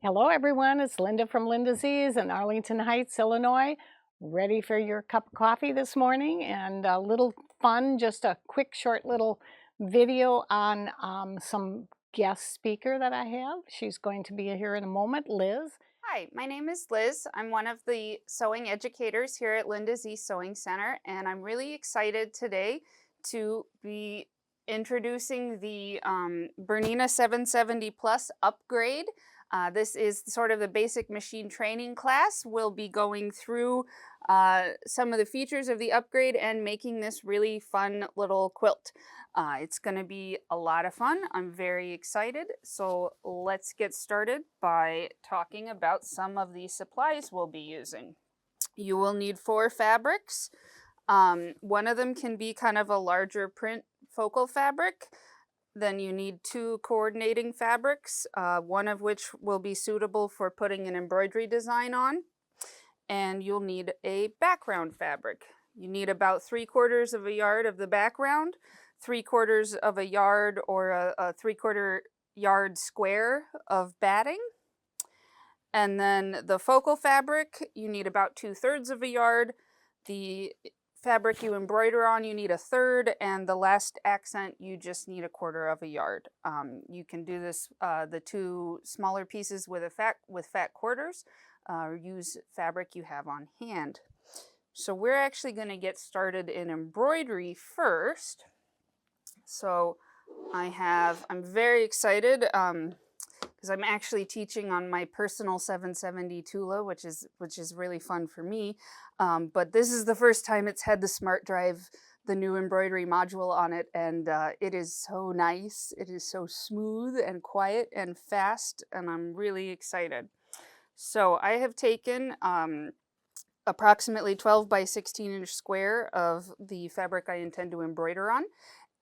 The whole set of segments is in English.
Hello, everyone. It's Linda from Linda Z's in Arlington Heights, Illinois. Ready for your cup of coffee this morning and a little fun, just a quick, short little video on some guest speaker that I have. She's going to be here in a moment, Liz. Hi, my name is Liz. I'm one of the sewing educators here at Linda Z Sewing Center, and I'm really excited today to be introducing the Bernina 770 Plus upgrade. This is sort of the basic machine training class. We'll be going through some of the features of the upgrade and making this really fun little quilt. It's going to be a lot of fun. I'm very excited. So let's get started by talking about some of the supplies we'll be using. You will need 4 fabrics. One of them can be kind of a larger print focal fabric. Then you need 2 coordinating fabrics, one of which will be suitable for putting an embroidery design on. And you'll need a background fabric. You need about 3/4 of a yard of the background, 3/4 of a yard or a 3/4 yard square of batting. And then the focal fabric, you need about 2/3 of a yard. The fabric you embroider on, you need 1/3, and the last accent, you just need 1/4 of a yard. You can do this, the 2 smaller pieces with fat quarters, or use fabric you have on hand. So we're actually going to get started in embroidery first. So I'm very excited because I'm actually teaching on my personal 770 Tula, which is really fun for me. But this is the first time it's had the Smart Drive, the new embroidery module on it, and it is so nice. It is so smooth and quiet and fast, and I'm really excited. So I have taken approximately 12 by 16 inch square of the fabric I intend to embroider on,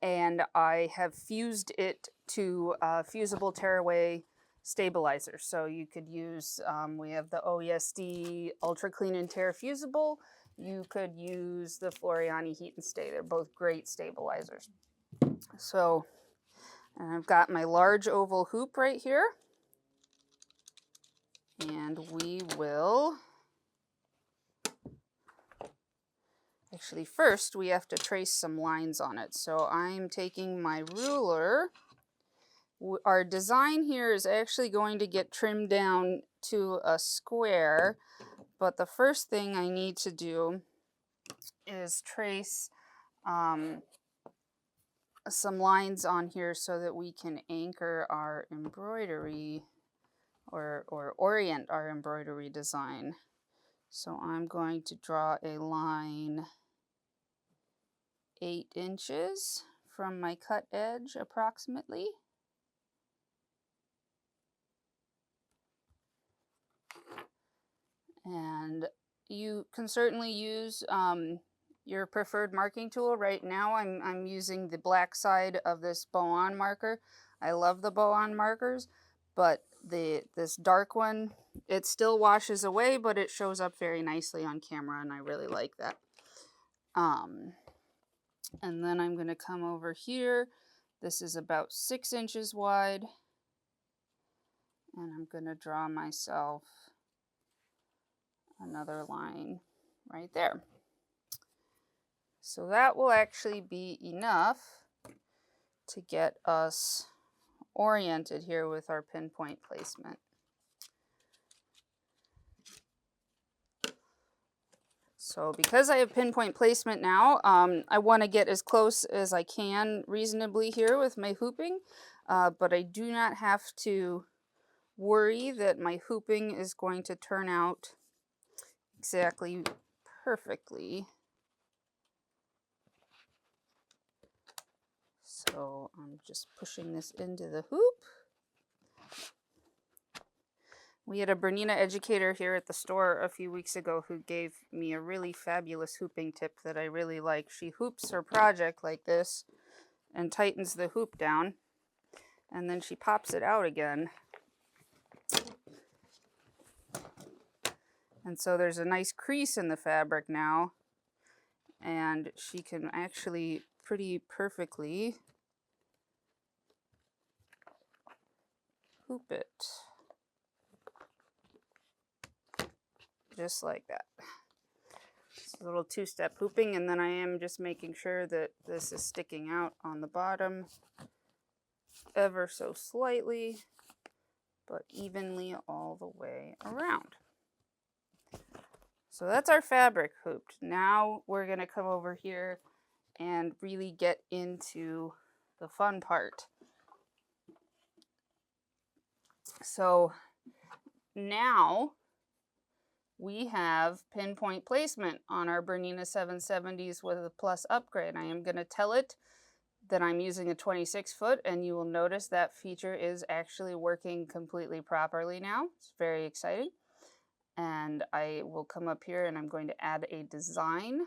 and I have fused it to fusible tearaway stabilizer. So you could use, we have the OESD Ultra Clean and Tear Fusible. You could use the Floriani Heat and Stay. They're both great stabilizers. So, and I've got my large oval hoop right here. And we will, actually first we have to trace some lines on it. So I'm taking my ruler. Our design here is actually going to get trimmed down to a square, but the first thing I need to do is trace some lines on here so that we can anchor our embroidery or orient our embroidery design. So I'm going to draw a line 8 inches from my cut edge approximately. And you can certainly use your preferred marking tool. Right now I'm using the black side of this bow-on marker. I love the bow-on markers, but this dark one, it still washes away, but it shows up very nicely on camera, and I really like that. And then I'm going to come over here. This is about 6 inches wide, and I'm going to draw myself another line right there. So that will actually be enough to get us oriented here with our pinpoint placement. So because I have pinpoint placement now, I want to get as close as I can reasonably here with my hooping, but I do not have to worry that my hooping is going to turn out exactly perfectly. So I'm just pushing this into the hoop. We had a Bernina educator here at the store a few weeks ago who gave me a really fabulous hooping tip that I really like. She hoops her project like this and tightens the hoop down, and then she pops it out again. And so there's a nice crease in the fabric now, and she can actually pretty perfectly hoop it. just like that. It's a little two-step hooping, and then I am just making sure that this is sticking out on the bottom ever so slightly, but evenly all the way around. So that's our fabric hooped. Now we're going to come over here and really get into the fun part. So now we have pinpoint placement on our Bernina 770s with a plus upgrade. I am going to tell it that I'm using a 26 foot, and you will notice that feature is actually working completely properly now. It's very exciting. And I will come up here and I'm going to add a design.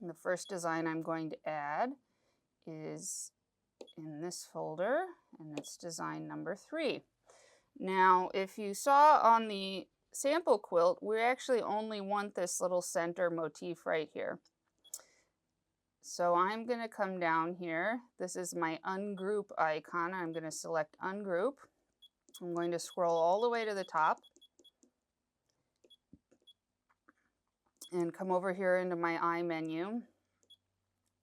And the first design I'm going to add is in this folder, and it's design number 3. Now, if you saw on the sample quilt, we actually only want this little center motif right here. So I'm going to come down here. This is my ungroup icon. I'm going to select ungroup. I'm going to scroll all the way to the top and come over here into my eye menu.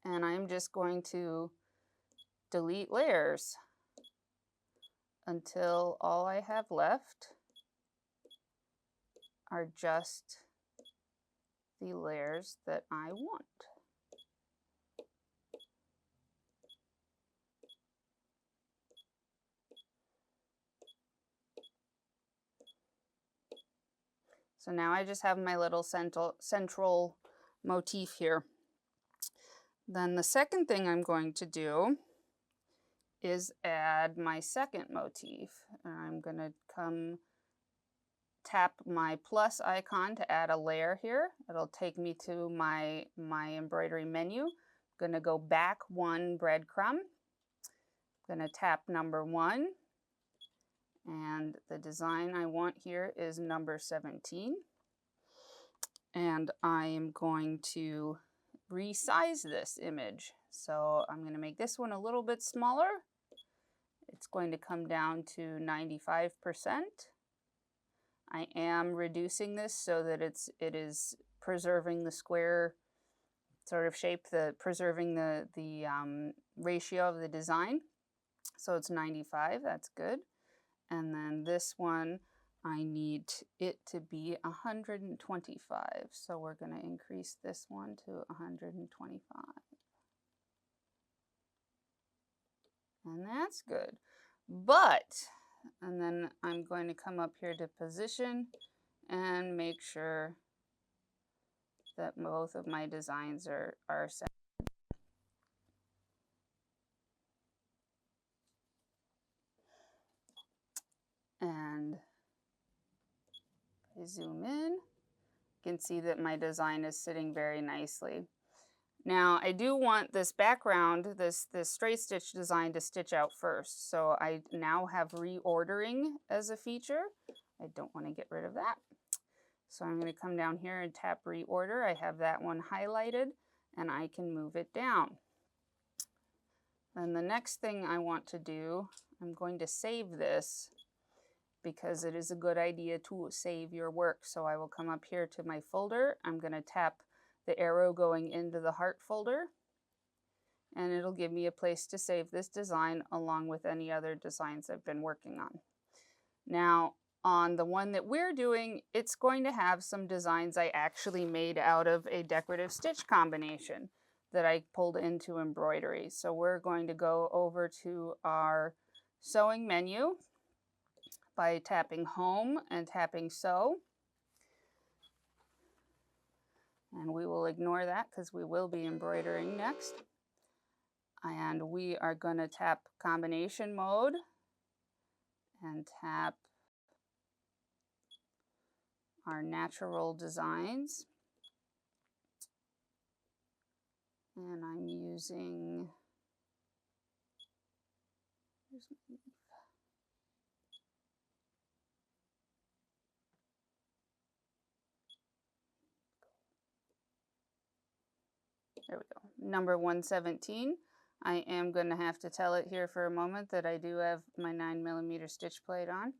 And I'm just going to delete layers until all I have left are just the layers that I want. So now I just have my little central motif here. Then the second thing I'm going to do is add my second motif. I'm going to come tap my plus icon to add a layer here. It'll take me to my embroidery menu. I'm going to go back 1 breadcrumb. I'm going to tap number 1. And the design I want here is number 17. And I am going to resize this image. So I'm going to make this one a little bit smaller. It's going to come down to 95%. I am reducing this so that it is preserving the square sort of shape, preserving the ratio of the design. So it's 95, that's good. And then this one, I need it to be 125. So we're going to increase this one to 125. And that's good. And then I'm going to come up here to position and make sure that both of my designs are set. And I zoom in, you can see that my design is sitting very nicely. Now I do want this background, this straight stitch design to stitch out first. So I now have reordering as a feature. I don't want to get rid of that. So I'm going to come down here and tap reorder. I have that one highlighted and I can move it down. Then the next thing I want to do, I'm going to save this because it is a good idea to save your work. So I will come up here to my folder. I'm going to tap the arrow going into the heart folder, and it'll give me a place to save this design along with any other designs I've been working on. Now, on the one that we're doing, it's going to have some designs I actually made out of a decorative stitch combination that I pulled into embroidery. So we're going to go over to our sewing menu by tapping home and tapping sew. And we will ignore that because we will be embroidering next. And we are going to tap combination mode and tap our natural designs. And I'm using, there we go, number 117. I am going to have to tell it here for a moment that I do have my 9mm stitch plate on.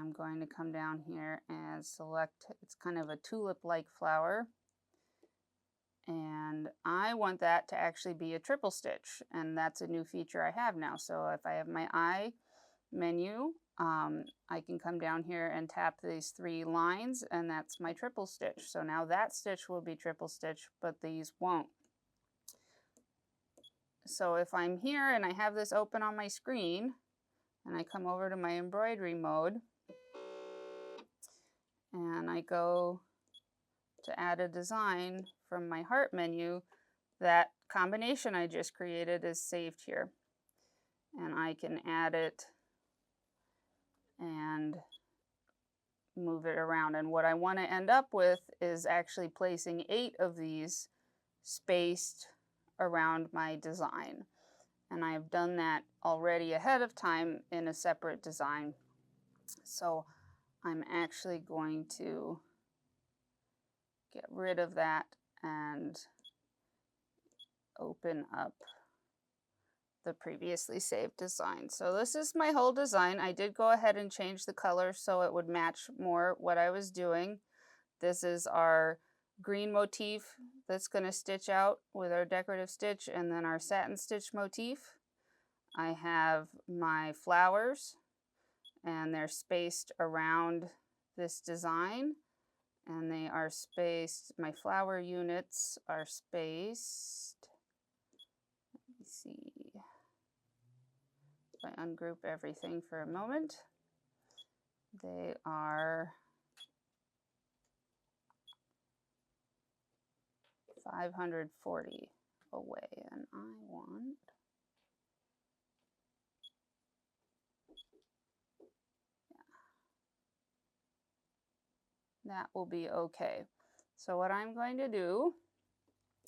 I'm going to come down here and select, it's kind of a tulip-like flower. And I want that to actually be a triple stitch, and that's a new feature I have now. So if I have my eye menu, I can come down here and tap these 3 lines, and that's my triple stitch. So now that stitch will be triple stitch, but these won't. So if I'm here and I have this open on my screen, and I come over to my embroidery mode, and I go to add a design from my heart menu, that combination I just created is saved here. And I can add it and move it around. And what I want to end up with is actually placing 8 of these spaced around my design. And I've done that already ahead of time in a separate design. So I'm actually going to get rid of that and open up the previously saved design. So this is my whole design. I did go ahead and change the color so it would match more what I was doing. This is our green motif that's going to stitch out with our decorative stitch, and then our satin stitch motif. I have my flowers, and they're spaced around this design, and they are spaced, my flower units are spaced, let me see, if I ungroup everything for a moment, they are 540 away, and I want, that will be okay. So what I'm going to do,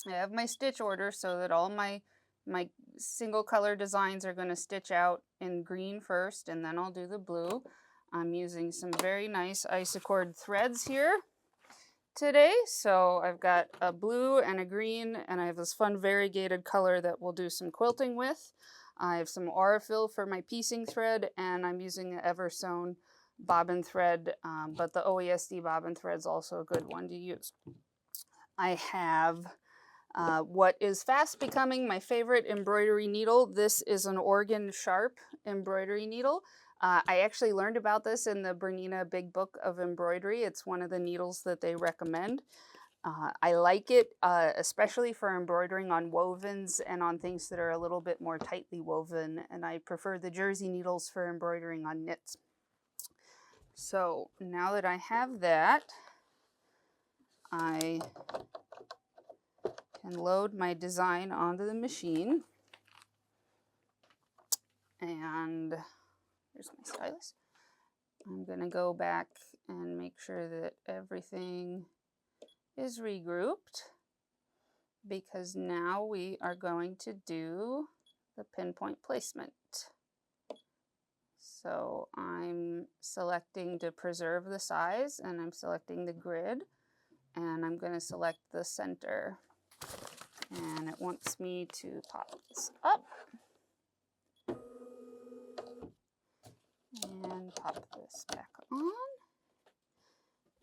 I have my stitch order so that all my single color designs are going to stitch out in green first, and then I'll do the blue. I'm using some very nice Isacord threads here today. So I've got a blue and a green, and I have this fun variegated color that we'll do some quilting with. I have some Aurifil for my piecing thread, and I'm using the Eversewn bobbin thread, but the OESD bobbin thread is also a good one to use. I have what is fast becoming my favorite embroidery needle. This is an Organ Sharp embroidery needle. I actually learned about this in the Bernina Big Book of Embroidery. It's one of the needles that they recommend. I like it, especially for embroidering on wovens and on things that are a little bit more tightly woven, and I prefer the jersey needles for embroidering on knits. So now that I have that, I can load my design onto the machine, and here's my stylus. I'm going to go back and make sure that everything is regrouped, because now we are going to do the pinpoint placement. So I'm selecting to preserve the size, and I'm selecting the grid, and I'm going to select the center. And it wants me to pop this up and pop this back on.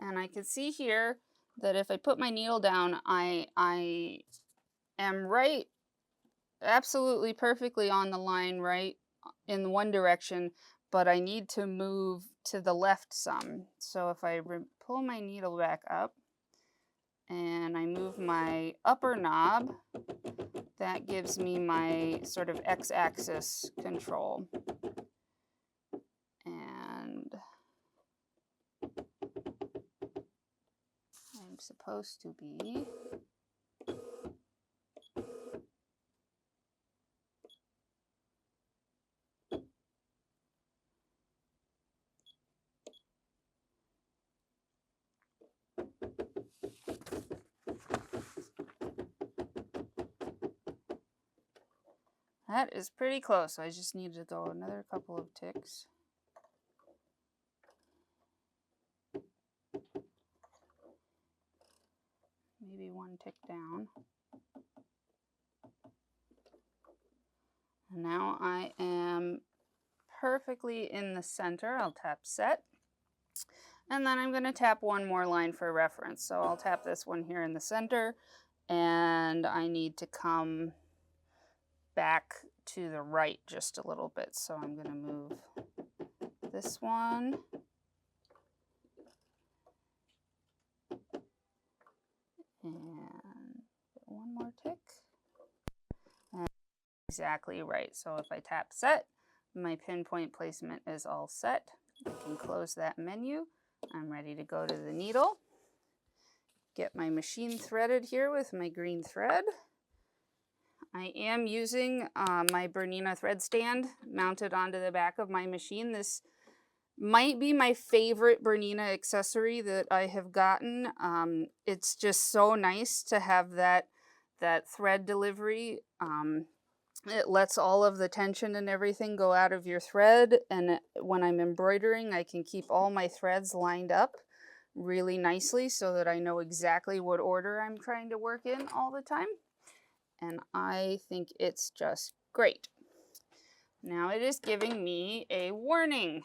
And I can see here that if I put my needle down, I am right, absolutely perfectly on the line, right in one direction, but I need to move to the left some. So if I pull my needle back up and I move my upper knob, that gives me my sort of x-axis control. And I'm supposed to be that is pretty close. I just need to go another couple of ticks. Maybe one tick down. And now I am perfectly in the center. I'll tap set. And then I'm going to tap one more line for reference. So I'll tap this one here in the center, and I need to come back to the right just a little bit. So I'm going to move this one. And one more tick. And exactly right. So if I tap set, my pinpoint placement is all set. I can close that menu. I'm ready to go to the needle. Get my machine threaded here with my green thread. I am using my Bernina thread stand mounted onto the back of my machine. This might be my favorite Bernina accessory that I have gotten. It's just so nice to have that thread delivery. It lets all of the tension and everything go out of your thread, and when I'm embroidering, I can keep all my threads lined up really nicely so that I know exactly what order I'm trying to work in all the time. And I think it's just great. Now it is giving me a warning.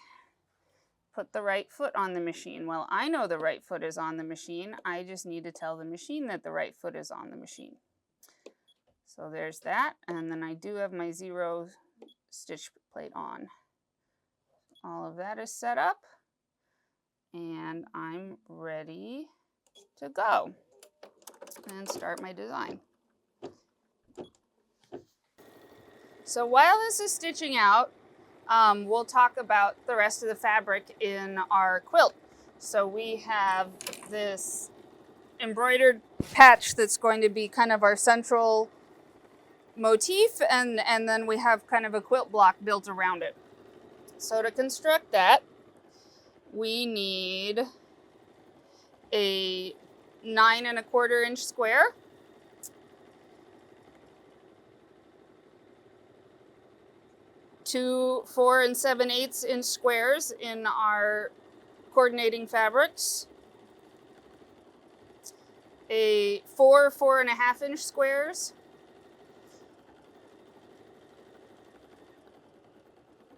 Put the right foot on the machine. Well, I know the right foot is on the machine. I just need to tell the machine that the right foot is on the machine. So there's that. And then I do have my 0 stitch plate on. All of that is set up. And I'm ready to go and start my design. So while this is stitching out, we'll talk about the rest of the fabric in our quilt. So we have this embroidered patch that's going to be kind of our central motif, and then we have kind of a quilt block built around it. So to construct that, we need a 9 1/4 inch square, two 4 7/8 inch squares in our coordinating fabrics, a 4 4.5 inch squares,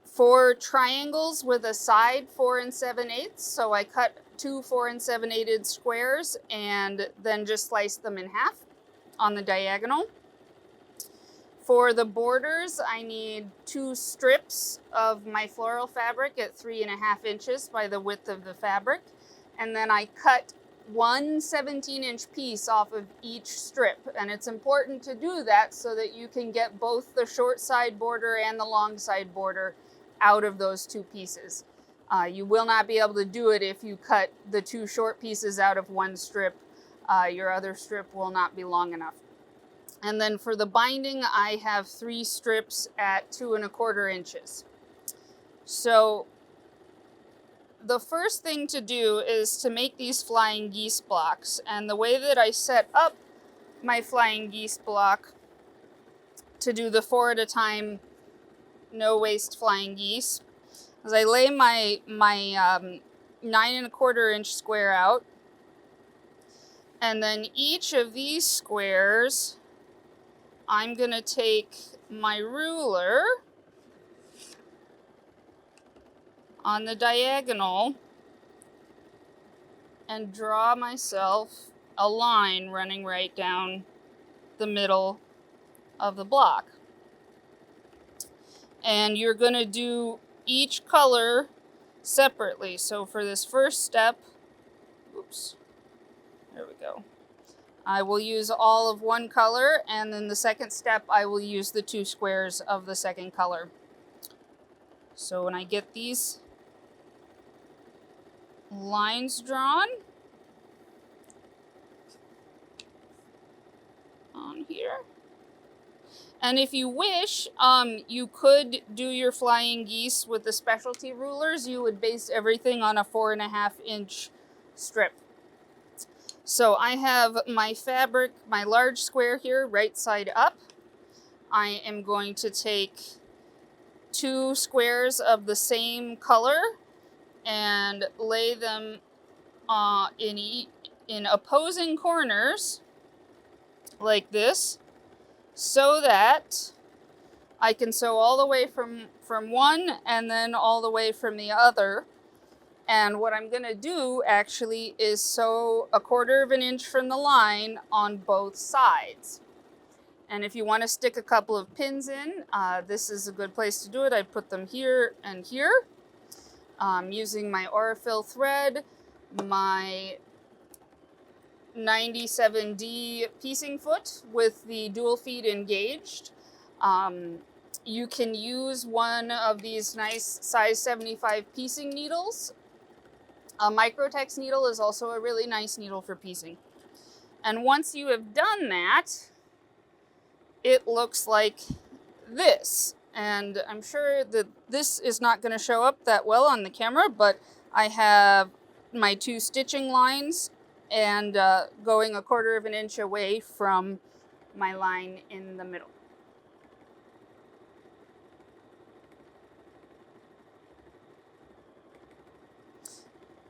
4 triangles with a side 4 7/8. So I cut 2 4 7/8 squares and then just slice them in half on the diagonal. For the borders, I need 2 strips of my floral fabric at 3.5 inches by the width of the fabric. And then I cut 1 17-inch piece off of each strip. And it's important to do that so that you can get both the short side border and the long side border out of those 2 pieces. You will not be able to do it if you cut the 2 short pieces out of one strip. Your other strip will not be long enough. And then for the binding, I have 3 strips at 2 1/4 inches. So the first thing to do is to make these flying geese blocks. And the way that I set up my flying geese block to do the 4 at a time, no waste flying geese, is I lay my 9 1/4 inch square out. And then each of these squares, I'm going to take my ruler on the diagonal and draw myself a line running right down the middle of the block. And you're going to do each color separately. So for this first step, oops, there we go. I will use all of one color, and then the second step I will use the 2 squares of the second color. So when I get these lines drawn on here, and if you wish, you could do your flying geese with the specialty rulers. You would base everything on a 4.5 inch strip. So I have my fabric, my large square here, right side up. I am going to take 2 squares of the same color and lay them in opposing corners like this, so that I can sew all the way from one and then all the way from the other. And what I'm going to do actually is sew 1/4 of an inch from the line on both sides. And if you want to stick a couple of pins in, this is a good place to do it. I put them here and here, using my Aurifil thread, my 97D piecing foot with the dual feed engaged. You can use one of these nice size 75 piecing needles. A Microtex needle is also a really nice needle for piecing. And once you have done that, it looks like this. And I'm sure that this is not going to show up that well on the camera, but I have my 2 stitching lines and going 1/4 of an inch away from my line in the middle.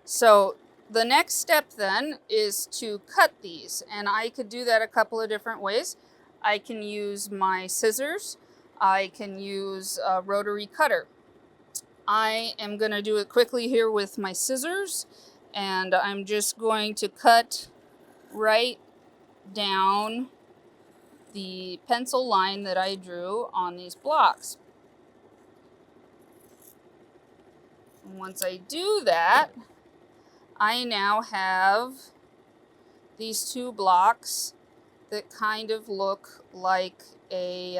So the next step then is to cut these, and I could do that a couple of different ways. I can use my scissors. I can use a rotary cutter. I am going to do it quickly here with my scissors, and I'm just going to cut right down the pencil line that I drew on these blocks. And once I do that, I now have these 2 blocks that kind of look like a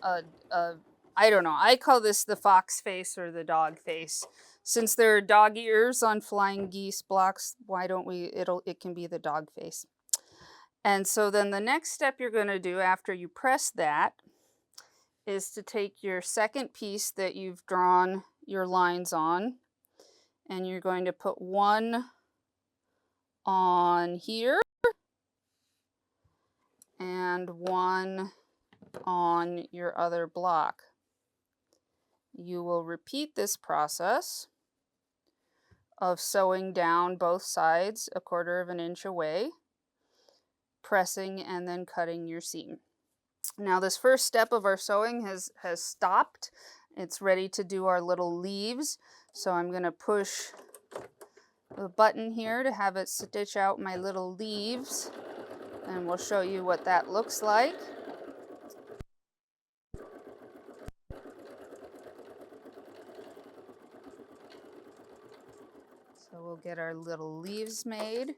I don't know, I call this the fox face or the dog face. Since there are dog ears on flying geese blocks, why don't we, it can be the dog face. And so then the next step you're going to do after you press that is to take your second piece that you've drawn your lines on, and you're going to put one on here and one on your other block. You will repeat this process of sewing down both sides 1/4 of an inch away, pressing and then cutting your seam. Now this first step of our sewing has stopped. It's ready to do our little leaves. So I'm going to push the button here to have it stitch out my little leaves, and we'll show you what that looks like. So we'll get our little leaves made.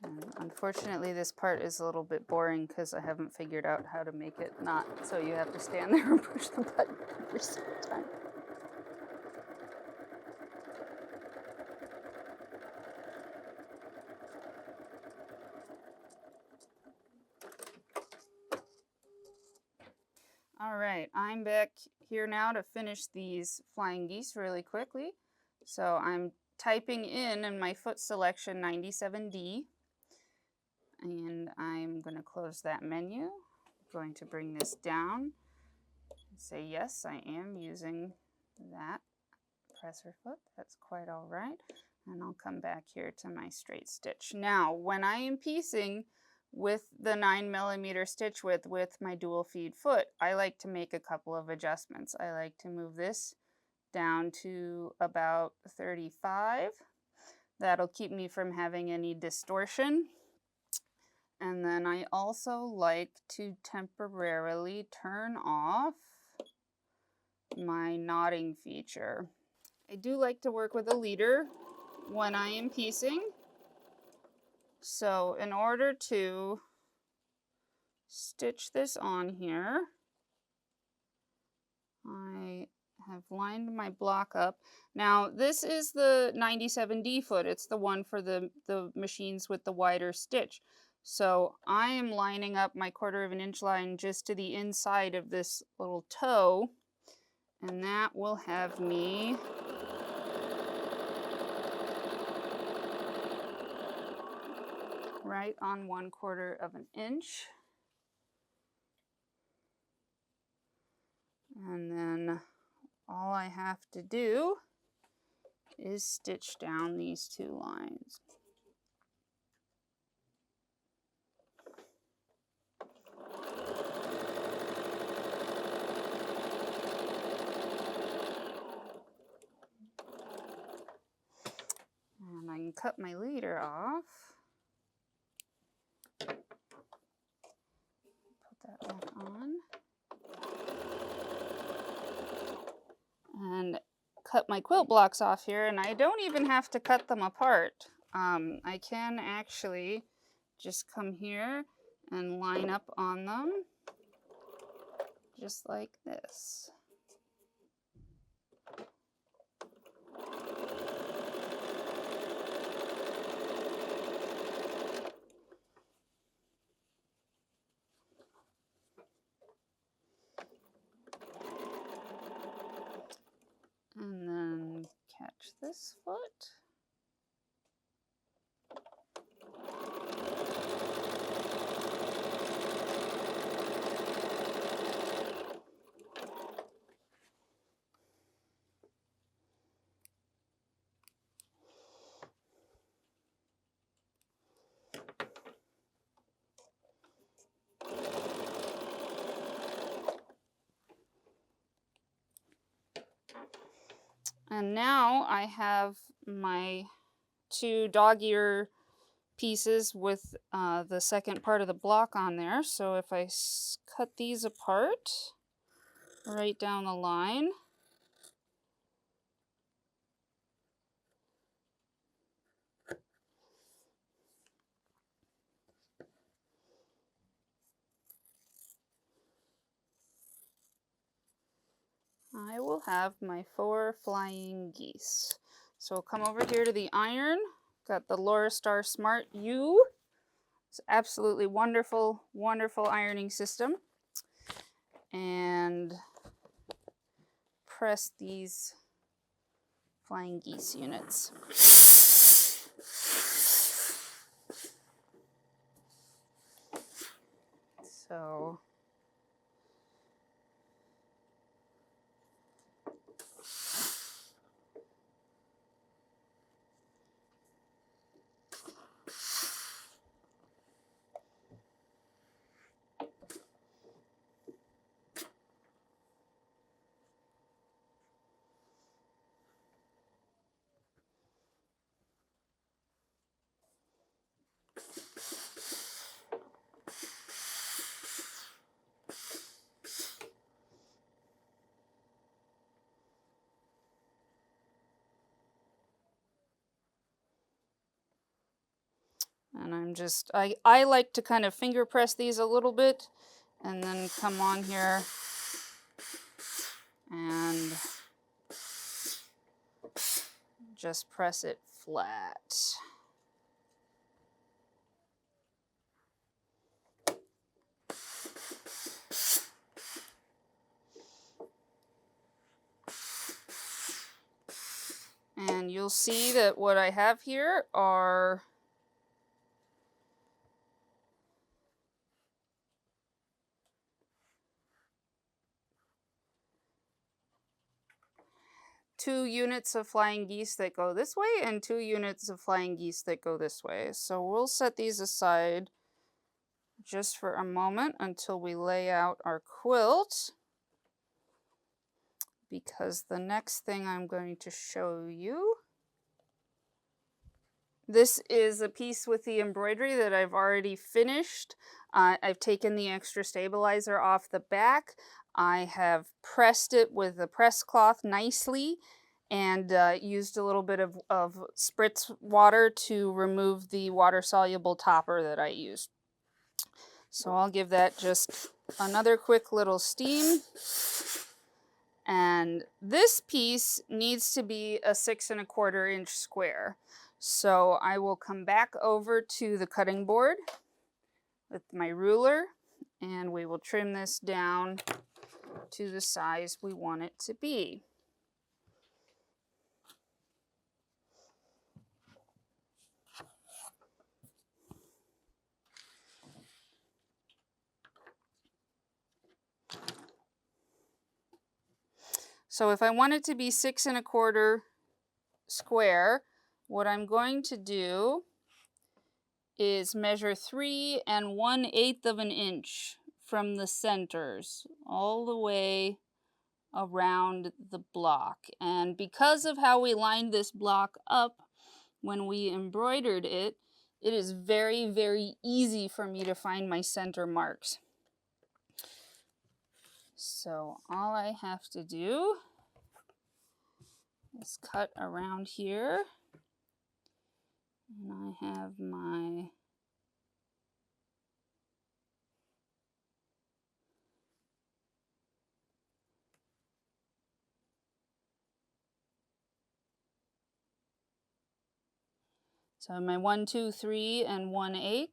And unfortunately, this part is a little bit boring because I haven't figured out how to make it not so you have to stand there and push the button every single time. All right, I'm back here now to finish these flying geese really quickly. So I'm typing in my foot selection 97D, and I'm going to close that menu. I'm going to bring this down and say yes, I am using that presser foot. That's quite all right. And I'll come back here to my straight stitch. Now, when I am piecing with the 9mm stitch width with my dual feed foot, I like to make a couple of adjustments. I like to move this down to about 35. That'll keep me from having any distortion. And then I also like to temporarily turn off my knotting feature. I do like to work with a leader when I am piecing. So in order to stitch this on here, I have lined my block up. Now this is the 97D foot. It's the one for the machines with the wider stitch. So I am lining up my 1/4 of an inch line just to the inside of this little toe, and that will have me right on 1/4 of an inch. And then all I have to do is stitch down these 2 lines. and cut my leader off. Put that back on. And cut my quilt blocks off here, and I don't even have to cut them apart. I can actually just come here and line up on them just like this. And then catch this foot. And now I have my 2 dog ear pieces with the second part of the block on there. So if I cut these apart right down the line, I will have my 4 flying geese. So I'll come over here to the iron. Got the Laura Star Smart U. It's absolutely wonderful, wonderful ironing system. And press these flying geese units. So and I like to kind of finger press these a little bit and then come on here and just press it flat. And you'll see that what I have here are two units of flying geese that go this way and 2 units of flying geese that go this way. So we'll set these aside just for a moment until we lay out our quilt, because the next thing I'm going to show you, this is a piece with the embroidery that I've already finished. I've taken the extra stabilizer off the back. I have pressed it with a press cloth nicely and used a little bit of spritz water to remove the water-soluble topper that I used. So I'll give that just another quick little steam. And this piece needs to be a 6 1/4 inch square. So I will come back over to the cutting board with my ruler and we will trim this down to the size we want it to be. So if I want it to be 6 1/4 square, what I'm going to do is measure 3 1/8 of an inch from the centers all the way around the block. And because of how we lined this block up, when we embroidered it, it is very, very easy for me to find my center marks. So all I have to do is cut around here, and I have my my 1, 2, 3 and 1/8.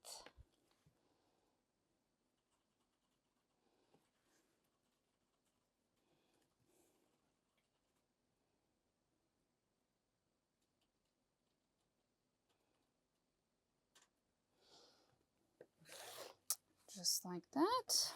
Just like that.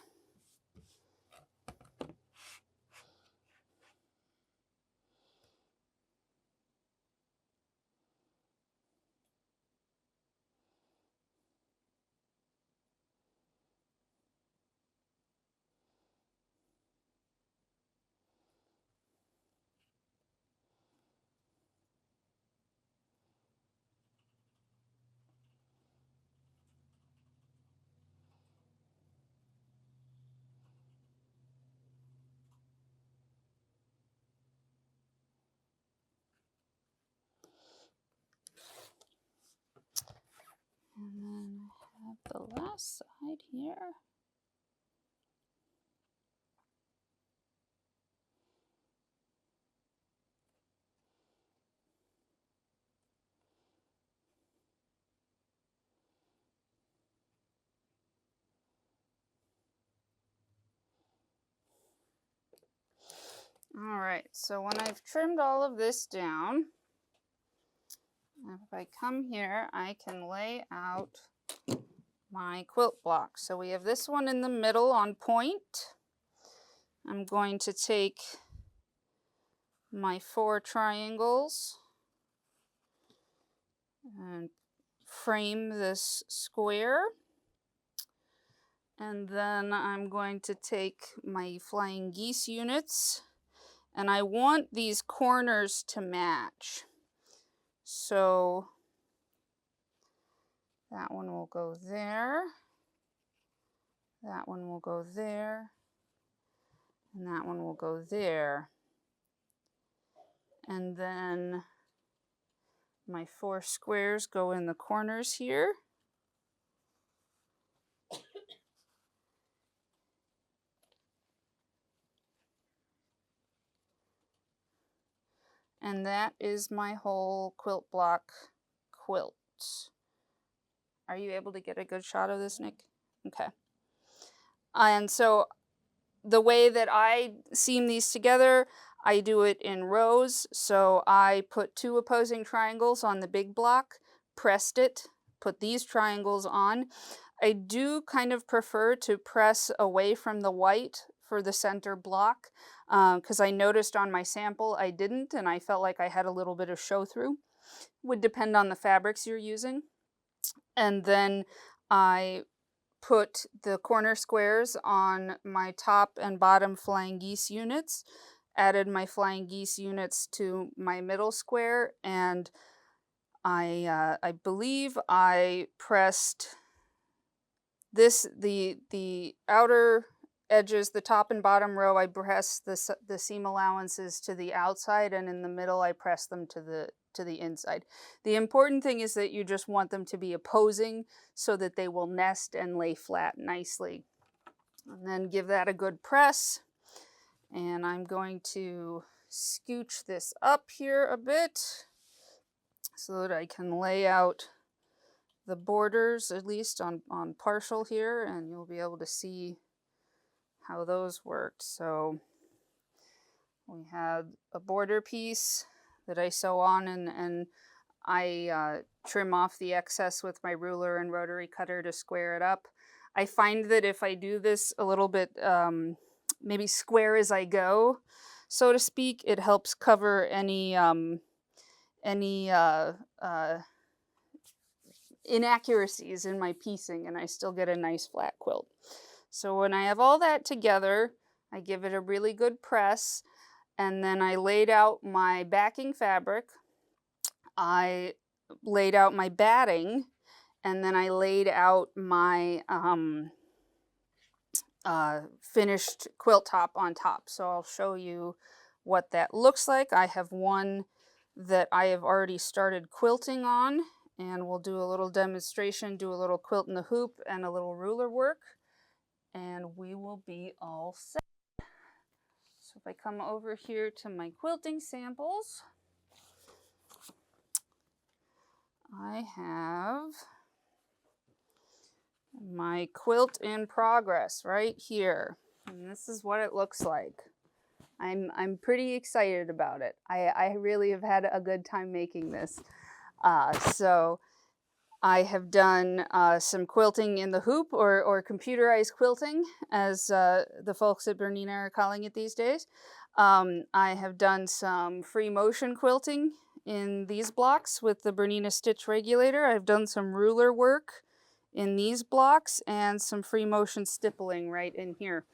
And then I have the last side here. All right, so when I've trimmed all of this down, if I come here, I can lay out my quilt block. So we have this one in the middle on point. I'm going to take my 4 triangles and frame this square. And then I'm going to take my flying geese units, and I want these corners to match. So that one will go there, that one will go there, and that one will go there. And then my 4 squares go in the corners here. And that is my whole quilt block quilt. Are you able to get a good shot of this, Nick? Okay. And so the way that I seam these together, I do it in rows. So I put 2 opposing triangles on the big block, pressed it, put these triangles on. I do kind of prefer to press away from the white for the center block because I noticed on my sample I didn't, and I felt like I had a little bit of show through. Would depend on the fabrics you're using. And then I put the corner squares on my top and bottom flying geese units, added my flying geese units to my middle square, and I believe I pressed the outer edges, the top and bottom row, I pressed the seam allowances to the outside, and in the middle I pressed them to the inside. The important thing is that you just want them to be opposing so that they will nest and lay flat nicely. And then give that a good press. And I'm going to scooch this up here a bit so that I can lay out the borders, at least on partial here, and you'll be able to see how those worked. So we had a border piece that I sew on, and I trim off the excess with my ruler and rotary cutter to square it up. I find that if I do this a little bit, maybe square as I go, so to speak, it helps cover any inaccuracies in my piecing, and I still get a nice flat quilt. So when I have all that together, I give it a really good press, and then I laid out my backing fabric. I laid out my batting, and then I laid out my finished quilt top on top. So I'll show you what that looks like. I have one that I have already started quilting on, and we'll do a little demonstration, do a little quilt in the hoop and a little ruler work, and we will be all set. So if I come over here to my quilting samples, I have my quilt in progress right here. And this is what it looks like. I'm pretty excited about it. I really have had a good time making this. So I have done some quilting in the hoop, or computerized quilting, as the folks at Bernina are calling it these days. I have done some free motion quilting in these blocks with the Bernina stitch regulator. I've done some ruler work in these blocks and some free motion stippling right in here.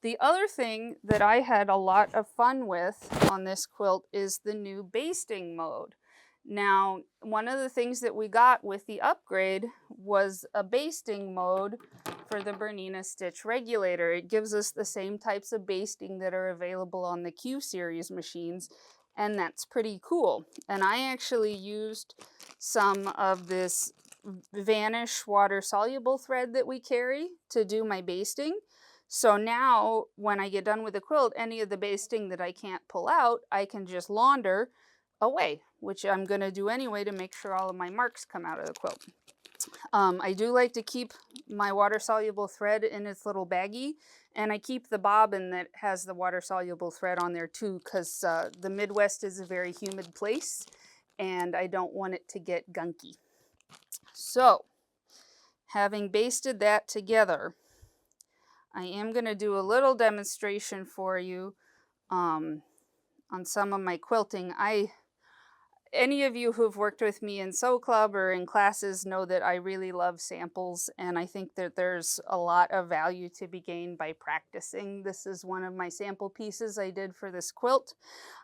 The other thing that I had a lot of fun with on this quilt is the new basting mode. Now, one of the things that we got with the upgrade was a basting mode for the Bernina stitch regulator. It gives us the same types of basting that are available on the Q series machines, and that's pretty cool. And I actually used some of this Vanish water soluble thread that we carry to do my basting. So now when I get done with the quilt, any of the basting that I can't pull out, I can just launder away, which I'm going to do anyway to make sure all of my marks come out of the quilt. I do like to keep my water soluble thread in its little baggie, and I keep the bobbin that has the water soluble thread on there too, because the Midwest is a very humid place and I don't want it to get gunky. So having basted that together, I am going to do a little demonstration for you on some of my quilting. Any of you who've worked with me in Sew Club or in classes know that I really love samples, and I think that there's a lot of value to be gained by practicing. This is one of my sample pieces I did for this quilt.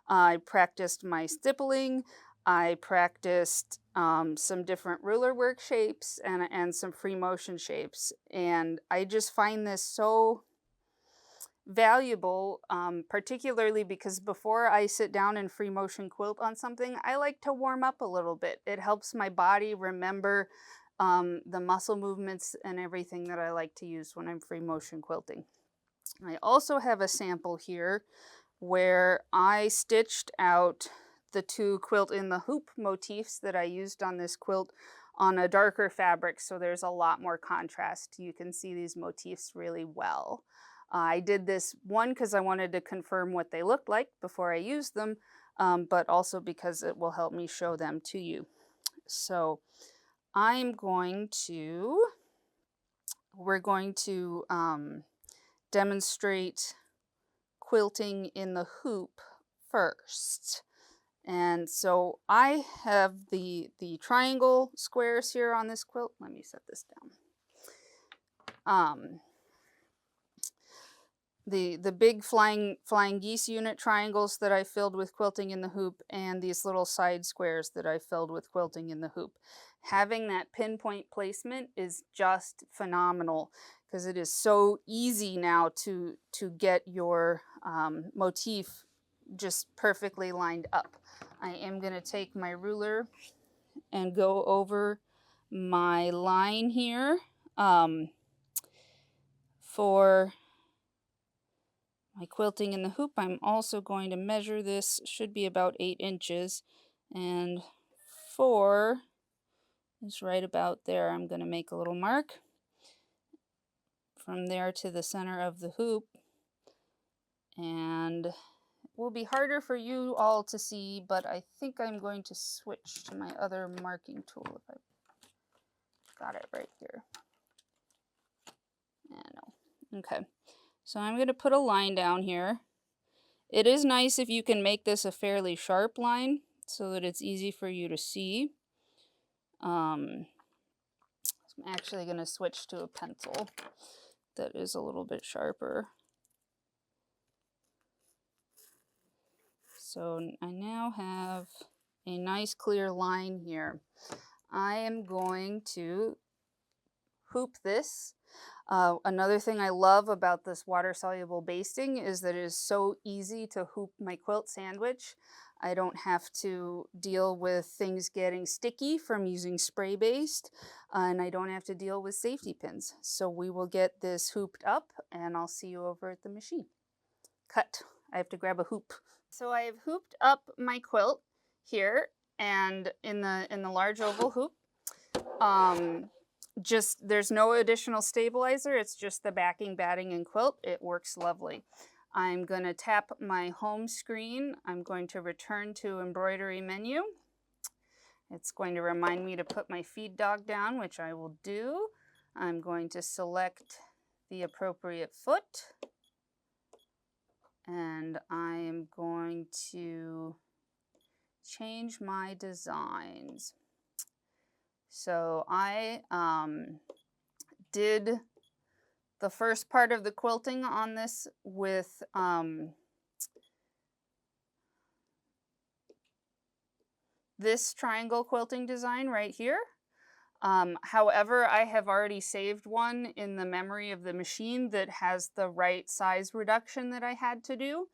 I practiced my stippling. I practiced some different ruler work shapes and some free motion shapes, and I just find this so valuable, particularly because before I sit down and free motion quilt on something, I like to warm up a little bit. It helps my body remember the muscle movements and everything that I like to use when I'm free motion quilting. I also have a sample here where I stitched out the two quilt in the hoop motifs that I used on this quilt on a darker fabric, so there's a lot more contrast. You can see these motifs really well. I did this one because I wanted to confirm what they looked like before I used them, but also because it will help me show them to you. So we're going to demonstrate quilting in the hoop first. And so I have the triangle squares here on this quilt. Let me set this down. The big flying geese unit triangles that I filled with quilting in the hoop, and these little side squares that I filled with quilting in the hoop. Having that pinpoint placement is just phenomenal because it is so easy now to get your motif just perfectly lined up. I am going to take my ruler and go over my line here for my quilting in the hoop. I'm also going to measure this, should be about 8 inches, and 4 is right about there. I'm going to make a little mark from there to the center of the hoop, and it will be harder for you all to see, but I think I'm going to switch to my other marking tool if I've got it right here. Yeah, no. Okay. So I'm going to put a line down here. It is nice if you can make this a fairly sharp line so that it's easy for you to see. I'm actually going to switch to a pencil that is a little bit sharper. So I now have a nice clear line here. I am going to hoop this. Another thing I love about this water-soluble basting is that it is so easy to hoop my quilt sandwich. I don't have to deal with things getting sticky from using spray-based, and I don't have to deal with safety pins. So we will get this hooped up, and I'll see you over at the machine. Cut. I have to grab a hoop. So I have hooped up my quilt here, and in the large oval hoop. Just there's no additional stabilizer, it's just the backing, batting, and quilt. It works lovely. I'm going to tap my home screen. I'm going to return to embroidery menu. It's going to remind me to put my feed dog down, which I will do. I'm going to select the appropriate foot, and I am going to change my designs. So I did the first part of the quilting on this with this triangle quilting design right here. However, I have already saved one in the memory of the machine that has the right size reduction that I had to do.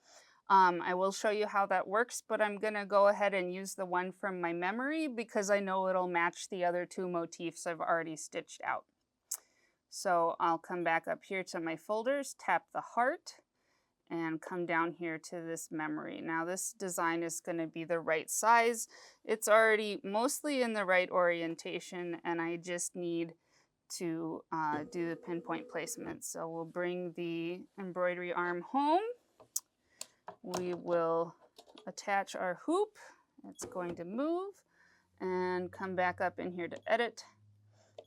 I will show you how that works, but I'm going to go ahead and use the one from my memory because I know it'll match the other two motifs I've already stitched out. So I'll come back up here to my folders, tap the heart, and come down here to this memory. Now this design is going to be the right size. It's already mostly in the right orientation, and I just need to do the pinpoint placement. So we'll bring the embroidery arm home. We will attach our hoop. It's going to move and come back up in here to edit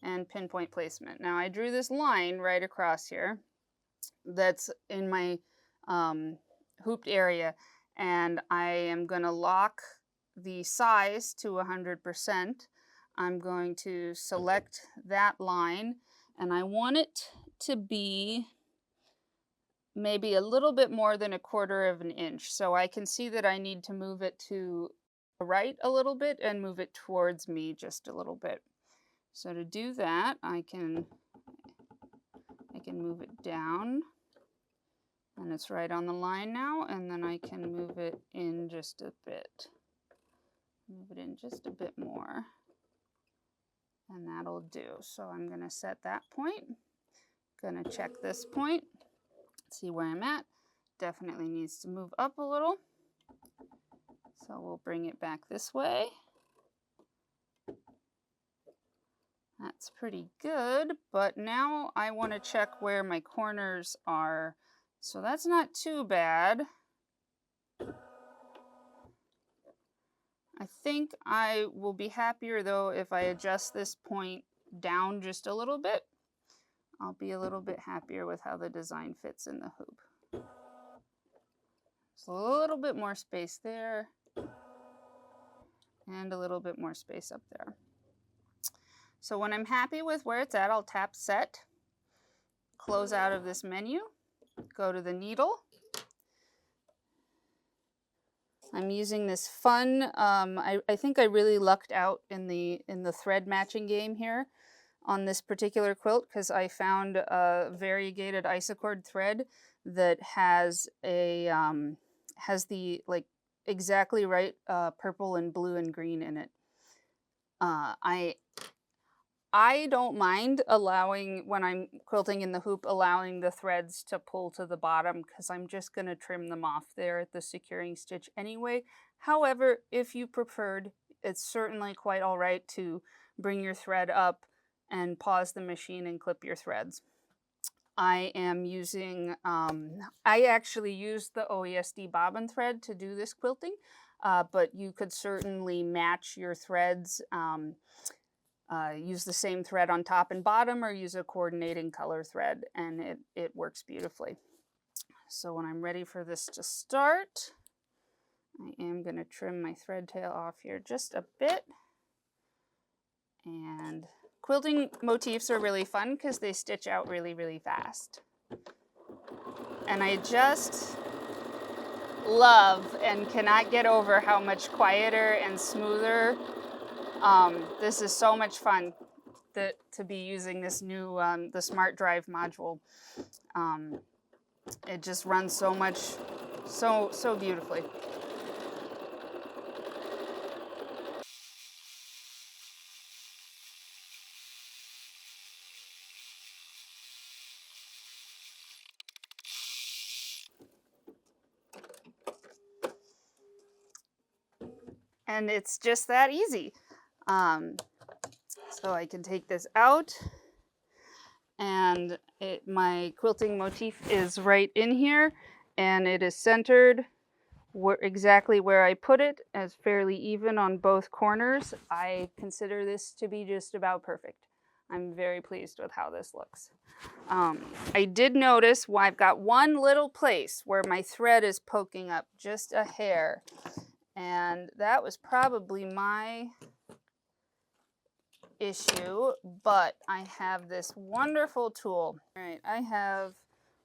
and pinpoint placement. Now I drew this line right across here that's in my hooped area, and I am going to lock the size to 100%. I'm going to select that line, and I want it to be maybe a little bit more than 1/4 of an inch. So I can see that I need to move it to the right a little bit and move it towards me just a little bit. So to do that, I can move it down, and it's right on the line now, and then I can move it in just a bit. Move it in just a bit more, and that'll do. So I'm going to set that point. Going to check this point. See where I'm at. Definitely needs to move up a little. So we'll bring it back this way. That's pretty good, but now I want to check where my corners are. So that's not too bad. I think I will be happier though if I adjust this point down just a little bit. I'll be a little bit happier with how the design fits in the hoop. So a little bit more space there, and a little bit more space up there. So when I'm happy with where it's at, I'll tap set, close out of this menu, go to the needle. I'm using this fun, I think I really lucked out in the thread matching game here on this particular quilt, because I found a variegated isocord thread that has a has the like exactly right purple and blue and green in it. I don't mind allowing, when I'm quilting in the hoop, allowing the threads to pull to the bottom, because I'm just going to trim them off there at the securing stitch anyway. However, if you preferred, it's certainly quite all right to bring your thread up and pause the machine and clip your threads. I am using, I actually used the OESD bobbin thread to do this quilting, but you could certainly match your threads. Use the same thread on top and bottom, or use a coordinating color thread, and it works beautifully. So when I'm ready for this to start, I am going to trim my thread tail off here just a bit. And quilting motifs are really fun because they stitch out really, really fast. And I just love and cannot get over how much quieter and smoother. This is so much fun to be using this new the Smart Drive module. It just runs so beautifully. And it's just that easy. So I can take this out, and my quilting motif is right in here, and it is centered exactly where I put it, as fairly even on both corners. I consider this to be just about perfect. I'm very pleased with how this looks. I did notice I've got one little place where my thread is poking up just a hair, and that was probably my issue, but I have this wonderful tool. All right, I have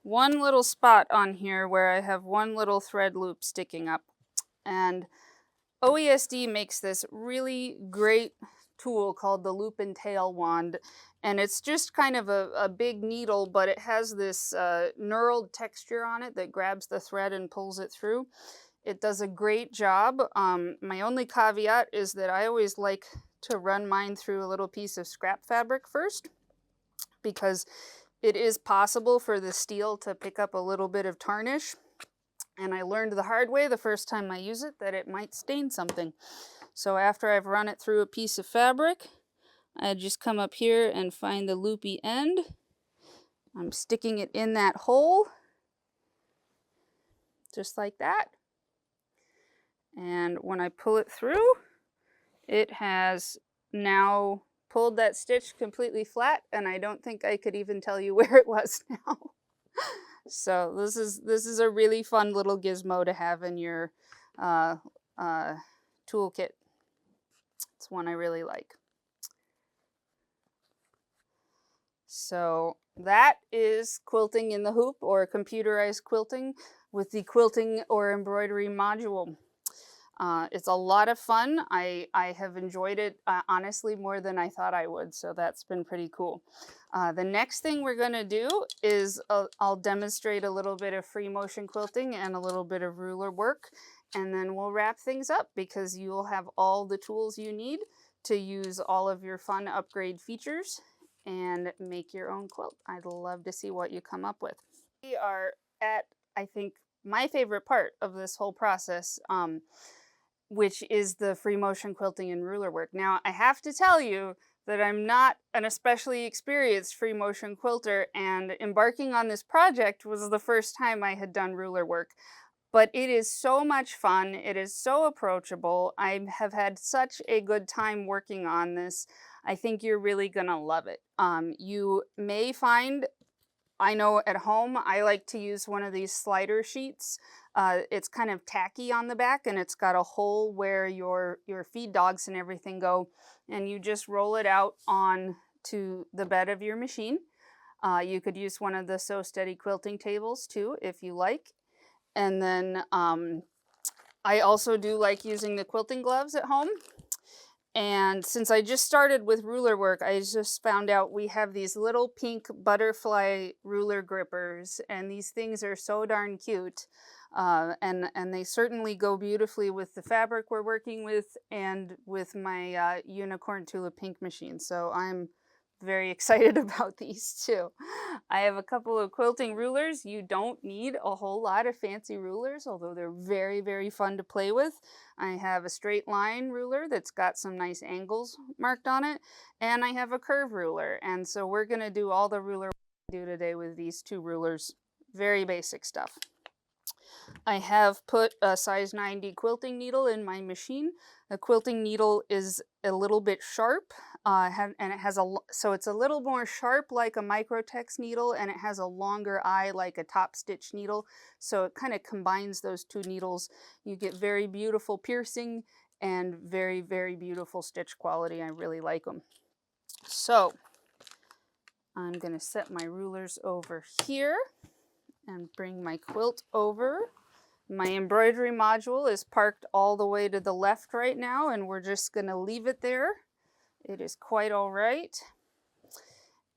one little spot on here where I have one little thread loop sticking up, and OESD makes this really great tool called the loop and tail wand, and it's just kind of a big needle, but it has this knurled texture on it that grabs the thread and pulls it through. It does a great job. My only caveat is that I always like to run mine through a little piece of scrap fabric first, because it is possible for the steel to pick up a little bit of tarnish. And I learned the hard way the first time I use it that it might stain something. So after I've run it through a piece of fabric, I just come up here and find the loopy end. I'm sticking it in that hole, just like that. And when I pull it through, it has now pulled that stitch completely flat, and I don't think I could even tell you where it was now. So this is a really fun little gizmo to have in your toolkit. It's one I really like. So that is quilting in the hoop, or computerized quilting with the quilting or embroidery module. It's a lot of fun. I have enjoyed it, honestly, more than I thought I would, so that's been pretty cool. The next thing we're going to do is I'll demonstrate a little bit of free motion quilting and a little bit of ruler work, and then we'll wrap things up, because you'll have all the tools you need to use all of your fun upgrade features and make your own quilt. I'd love to see what you come up with. We are at, I think, my favorite part of this whole process, which is the free motion quilting and ruler work. Now, I have to tell you that I'm not an especially experienced free motion quilter, and embarking on this project was the first time I had done ruler work. But it is so much fun. It is so approachable. I have had such a good time working on this. I think you're really gonna love it. You may find, I know at home, I like to use one of these slider sheets. It's kind of tacky on the back, and it's got a hole where your feed dogs and everything go, and you just roll it out on to the bed of your machine. You could use one of the Sew Steady quilting tables too, if you like. And then I also do like using the quilting gloves at home. And since I just started with ruler work, I just found out we have these little pink butterfly ruler grippers, and these things are so darn cute. And they certainly go beautifully with the fabric we're working with and with my unicorn Tula Pink machine. So I'm very excited about these too. I have a couple of quilting rulers. You don't need a whole lot of fancy rulers, although they're very, very fun to play with. I have a straight line ruler that's got some nice angles marked on it, and I have a curve ruler. And so we're going to do all the ruler we do today with these two rulers. Very basic stuff. I have put a size 90 quilting needle in my machine. The quilting needle is a little bit sharp, and it has so it's a little more sharp like a microtex needle, and it has a longer eye like a top stitch needle. So it kind of combines those two needles. You get very beautiful piercing and very, very beautiful stitch quality. I really like them. So I'm going to set my rulers over here and bring my quilt over My embroidery module is parked all the way to the left right now, and we're just going to leave it there. It is quite all right.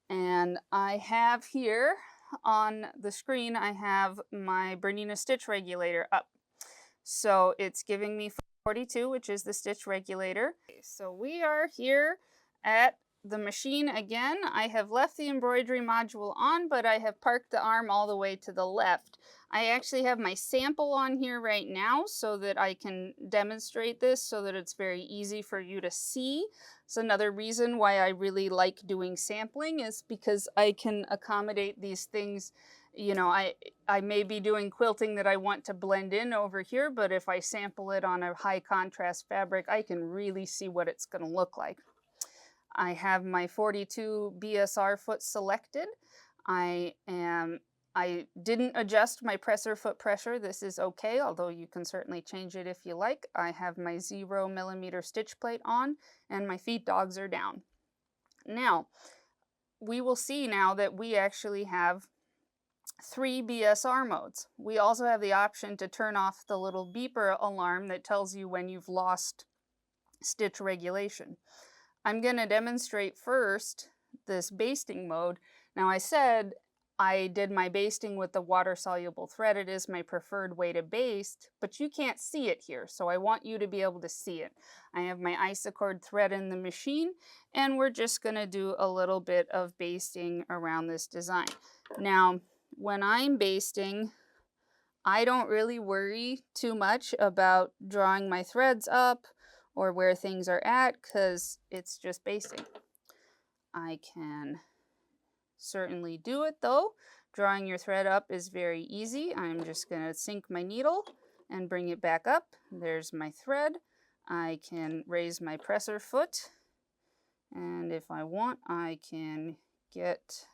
And I have here on the screen, I have my Bernina stitch regulator up. So it's giving me 42, which is the stitch regulator. So we are here at the machine again. I have left the embroidery module on, but I have parked the arm all the way to the left. I actually have my sample on here right now so that I can demonstrate this so that it's very easy for you to see. So another reason why I really like doing sampling is because I can accommodate these things. You know, I may be doing quilting that I want to blend in over here, but if I sample it on a high contrast fabric, I can really see what it's going to look like. I have my 42 BSR foot selected. I didn't adjust my presser foot pressure. This is okay, although you can certainly change it if you like. I have my 0mm stitch plate on and my feet dogs are down. Now, we will see now that we actually have 3 BSR modes. We also have the option to turn off the little beeper alarm that tells you when you've lost stitch regulation. I'm going to demonstrate first this basting mode. Now I said I did my basting with the water-soluble thread. It is my preferred way to baste, but you can't see it here, so I want you to be able to see it. I have my isocord thread in the machine, and we're just going to do a little bit of basting around this design. Now, when I'm basting, I don't really worry too much about drawing my threads up or where things are at because it's just basting. I can certainly do it though. Drawing your thread up is very easy. I'm just going to sink my needle and bring it back up. There's my thread. I can raise my presser foot, and if I want, I can get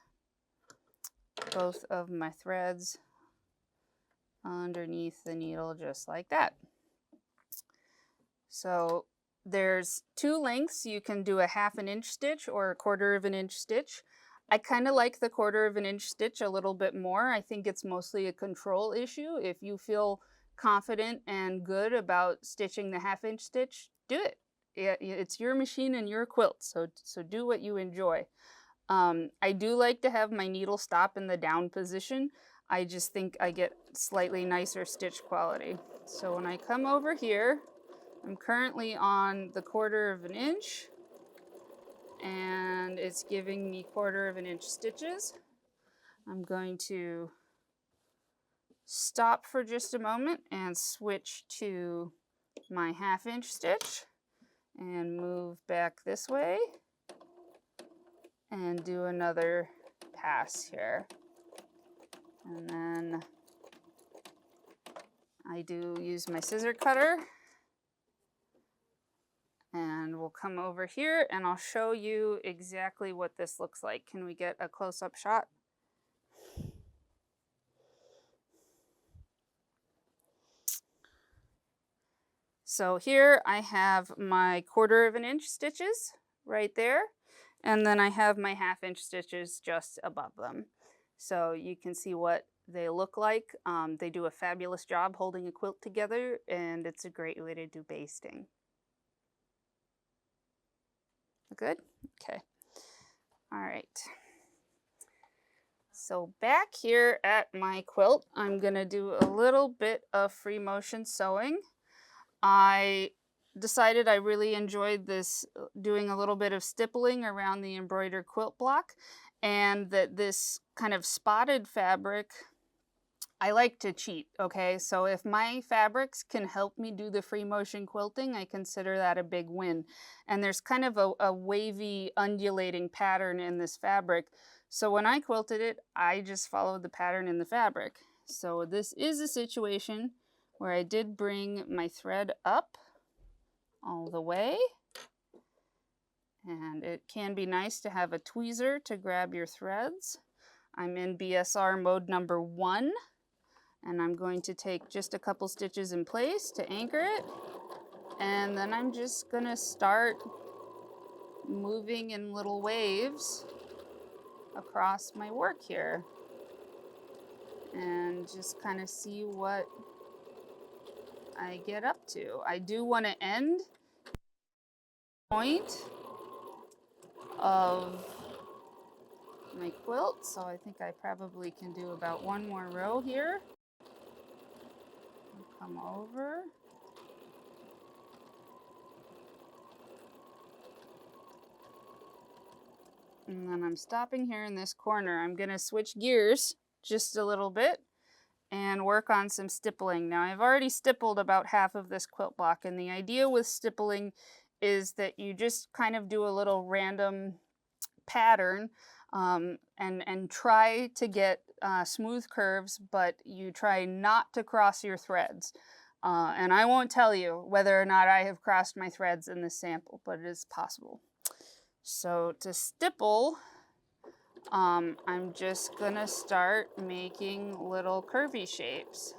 both of my threads underneath the needle just like that. So there's 2 lengths. You can do a 1/2 inch stitch or a 1/4 inch stitch. I kind of like the 1/4 inch stitch a little bit more. I think it's mostly a control issue. If you feel confident and good about stitching the 1/2 inch stitch, do it. It's your machine and your quilt, so do what you enjoy. I do like to have my needle stop in the down position. I just think I get slightly nicer stitch quality. So when I come over here, I'm currently on the 1/4 inch, and it's giving me 1/4 inch stitches. I'm going to stop for just a moment and switch to my 1/2 inch stitch and move back this way and do another pass here. And then I do use my scissor cutter, and we'll come over here and I'll show you exactly what this looks like. Can we get a close-up shot? So here I have my 1/4 inch stitches right there, and then I have my 1/2 inch stitches just above them. So you can see what they look like. They do a fabulous job holding a quilt together, and it's a great way to do basting. Good? Okay. All right. So back here at my quilt, I'm going to do a little bit of free motion sewing. I decided I really enjoyed this, doing a little bit of stippling around the embroidered quilt block, and that this kind of spotted fabric, I like to cheat, okay? So if my fabrics can help me do the free motion quilting, I consider that a big win. And there's kind of a wavy, undulating pattern in this fabric. So when I quilted it, I just followed the pattern in the fabric. So this is a situation where I did bring my thread up all the way. And it can be nice to have a tweezer to grab your threads. I'm in BSR mode number 1, and I'm going to take just a couple stitches in place to anchor it. And then I'm just gonna start moving in little waves across my work here. And just kind of see what I get up to. I do want to end point of my quilt, so I think I probably can do about one more row here. Come over. And then I'm stopping here in this corner. I'm going to switch gears just a little bit and work on some stippling. Now I've already stippled about half of this quilt block, and the idea with stippling is that you just kind of do a little random pattern and try to get smooth curves, but you try not to cross your threads. And I won't tell you whether or not I have crossed my threads in this sample, but it is possible. So to stipple, I'm just gonna start making little curvy shapes.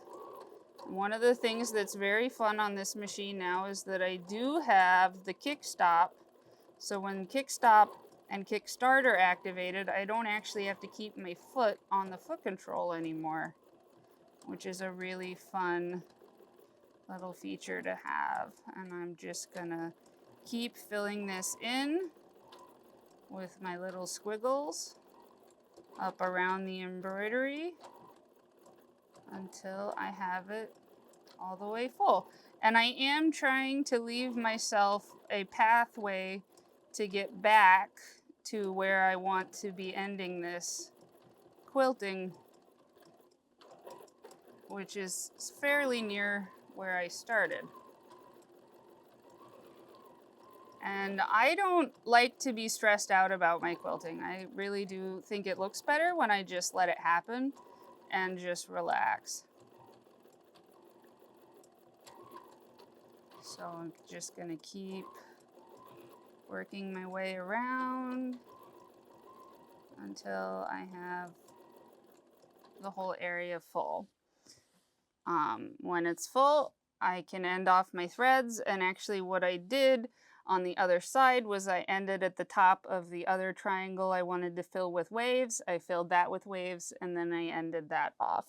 One of the things that's very fun on this machine now is that I do have the kick stop. So when kick stop and kick start are activated, I don't actually have to keep my foot on the foot control anymore, which is a really fun little feature to have. And I'm just gonna keep filling this in with my little squiggles up around the embroidery until I have it all the way full. And I am trying to leave myself a pathway to get back to where I want to be ending this quilting, which is fairly near where I started. And I don't like to be stressed out about my quilting. I really do think it looks better when I just let it happen and just relax. So I'm just gonna keep working my way around until I have the whole area full. When it's full, I can end off my threads, and actually what I did on the other side was I ended at the top of the other triangle I wanted to fill with waves. I filled that with waves, and then I ended that off.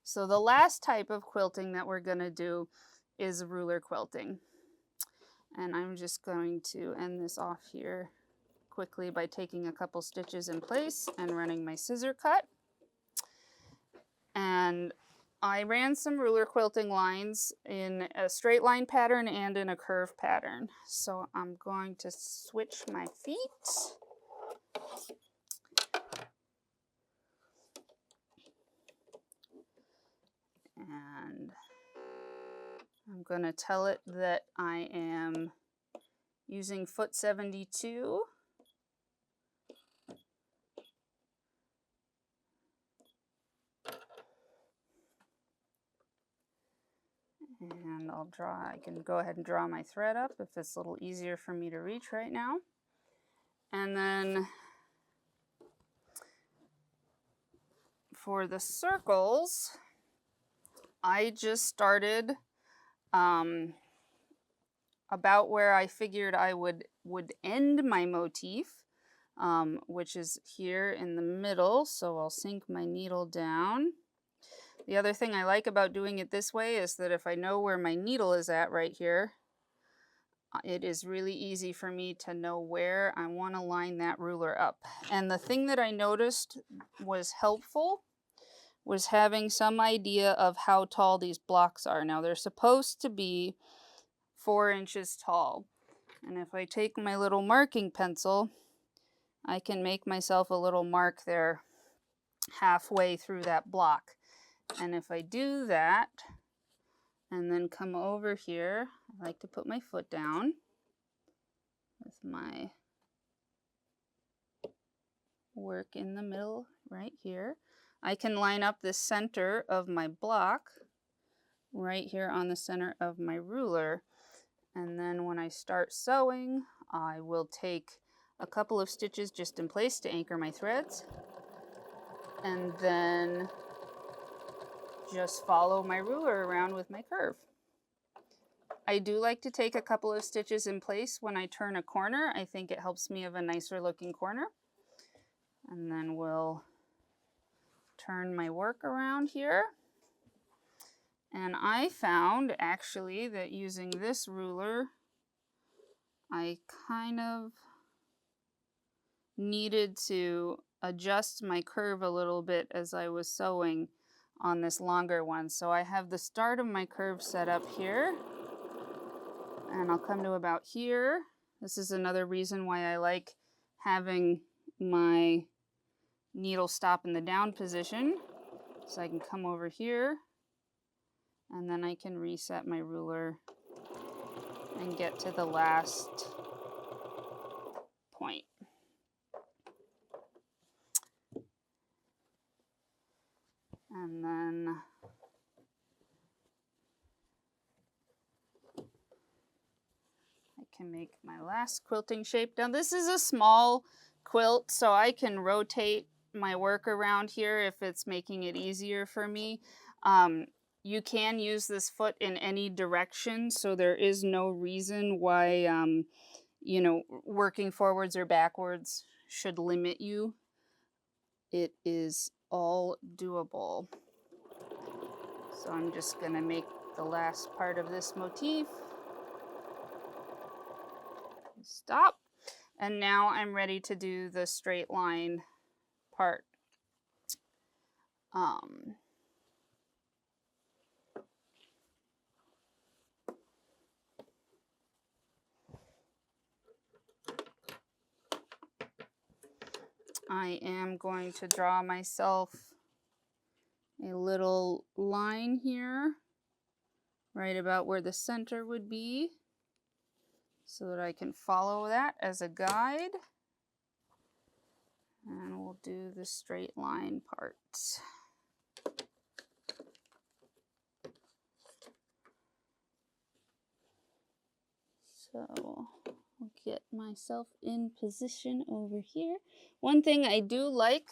So the last type of quilting that we're gonna do is ruler quilting. And I'm just going to end this off here quickly by taking a couple stitches in place and running my scissor cut. And I ran some ruler quilting lines in a straight line pattern and in a curve pattern. So I'm going to switch my feet. And I'm going to tell it that I am using foot 72. And I can go ahead and draw my thread up if it's a little easier for me to reach right now. And then for the circles, I just started about where I figured I would end my motif, which is here in the middle. So I'll sink my needle down. The other thing I like about doing it this way is that if I know where my needle is at right here, it is really easy for me to know where I want to line that ruler up. And the thing that I noticed was helpful was having some idea of how tall these blocks are. Now they're supposed to be 4 inches tall. And if I take my little marking pencil, I can make myself a little mark there halfway through that block. And if I do that, and then come over here, I like to put my foot down with my work in the middle right here. I can line up the center of my block right here on the center of my ruler. And then when I start sewing, I will take a couple of stitches just in place to anchor my threads. And then just follow my ruler around with my curve. I do like to take a couple of stitches in place when I turn a corner. I think it helps me have a nicer looking corner. And then we'll turn my work around here. And I found actually that using this ruler, I kind of needed to adjust my curve a little bit as I was sewing on this longer one. So I have the start of my curve set up here, and I'll come to about here. This is another reason why I like having my needle stop in the down position. So I can come over here, and then I can reset my ruler and get to the last point. And then I can make my last quilting shape. Now this is a small quilt, so I can rotate my work around here if it's making it easier for me. You can use this foot in any direction, so there is no reason why, you know, working forwards or backwards should limit you. It is all doable. So I'm just going to make the last part of this motif. Stop. And now I'm ready to do the straight line part. I am going to draw myself a little line here, right about where the center would be, so that I can follow that as a guide. And we'll do the straight line part. So I'll get myself in position over here. One thing I do like,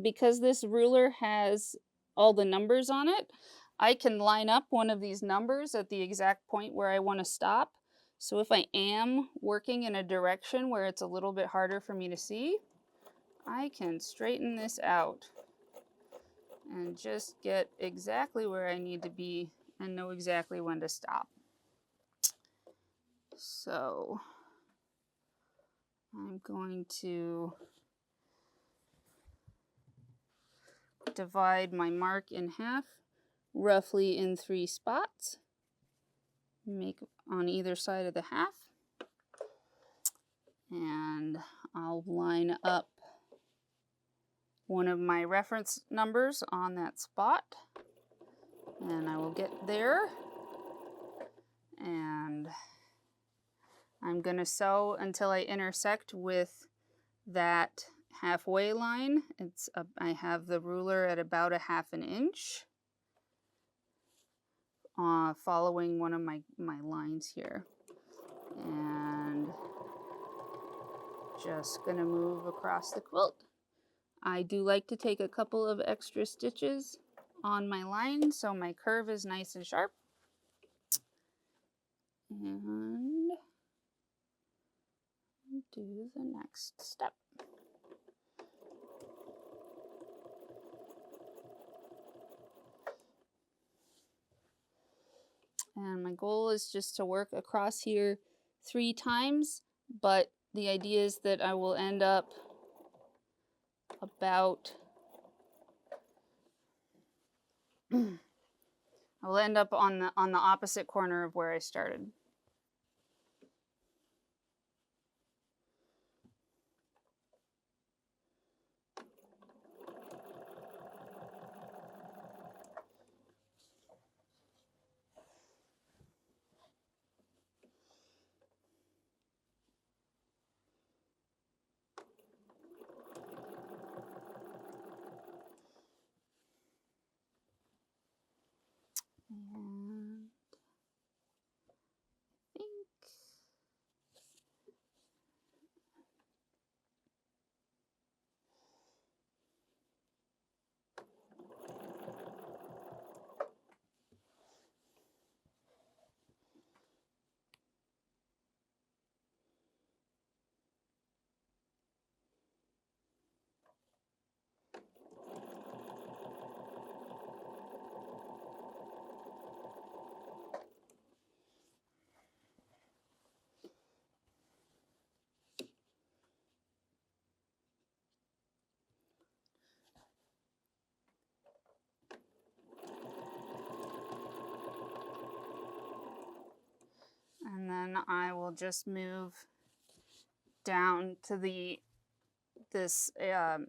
because this ruler has all the numbers on it, I can line up one of these numbers at the exact point where I want to stop. So if I am working in a direction where it's a little bit harder for me to see, I can straighten this out and just get exactly where I need to be and know exactly when to stop. So I'm going to divide my mark in half, roughly in 3 spots. Make on either side of the half. And I'll line up one of my reference numbers on that spot. And I will get there. And I'm going to sew until I intersect with that halfway line. I have the ruler at about a 1/2 inch, following one of my lines here. And just going to move across the quilt. I do like to take a couple of extra stitches on my line so my curve is nice and sharp. And do the next step. And my goal is just to work across here 3 times, but the idea is that I will end up about on the opposite corner of where I started. And will just move down to this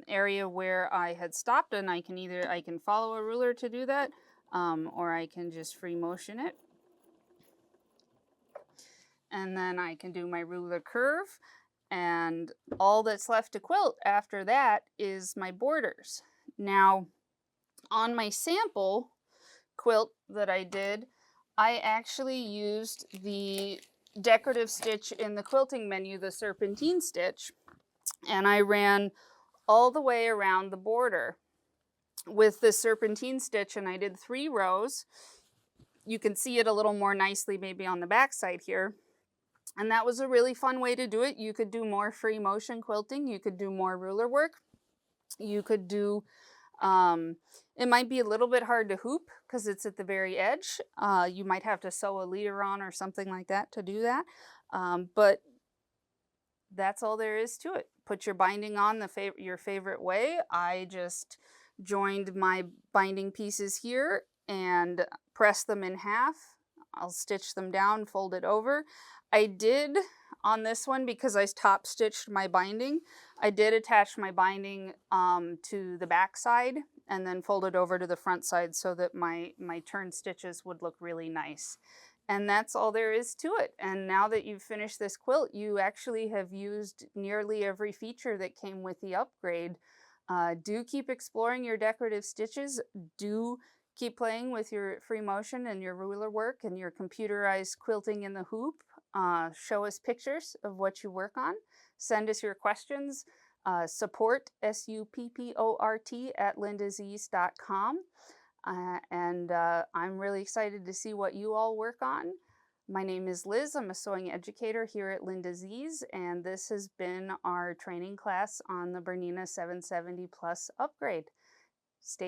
area where I had stopped, and I can follow a ruler to do that, or I can just free motion it. And then I can do my ruler curve, and all that's left to quilt after that is my borders. Now, on my sample quilt that I did, I actually used the decorative stitch in the quilting menu, the serpentine stitch, and I ran all the way around the border with the serpentine stitch, and I did 3 rows. You can see it a little more nicely maybe on the back side here. And that was a really fun way to do it. You could do more free motion quilting. You could do more ruler work. You could do, it might be a little bit hard to hoop because it's at the very edge. You might have to sew a leader on or something like that to do that. But that's all there is to it. Put your binding on your favorite way. I just joined my binding pieces here and pressed them in half. I'll stitch them down, fold it over. I did on this one, because I top stitched my binding, I did attach my binding to the back side and then fold it over to the front side so that my turn stitches would look really nice. And that's all there is to it. And now that you've finished this quilt, you actually have used nearly every feature that came with the upgrade. Do keep exploring your decorative stitches. Do keep playing with your free motion and your ruler work and your computerized quilting in the hoop. Show us pictures of what you work on. Send us your questions. Support, SUPPORT, @lindazees.com. And I'm really excited to see what you all work on. My name is Liz. I'm a sewing educator here at Linda Z's, and this has been our training class on the Bernina 770 Plus upgrade. Stay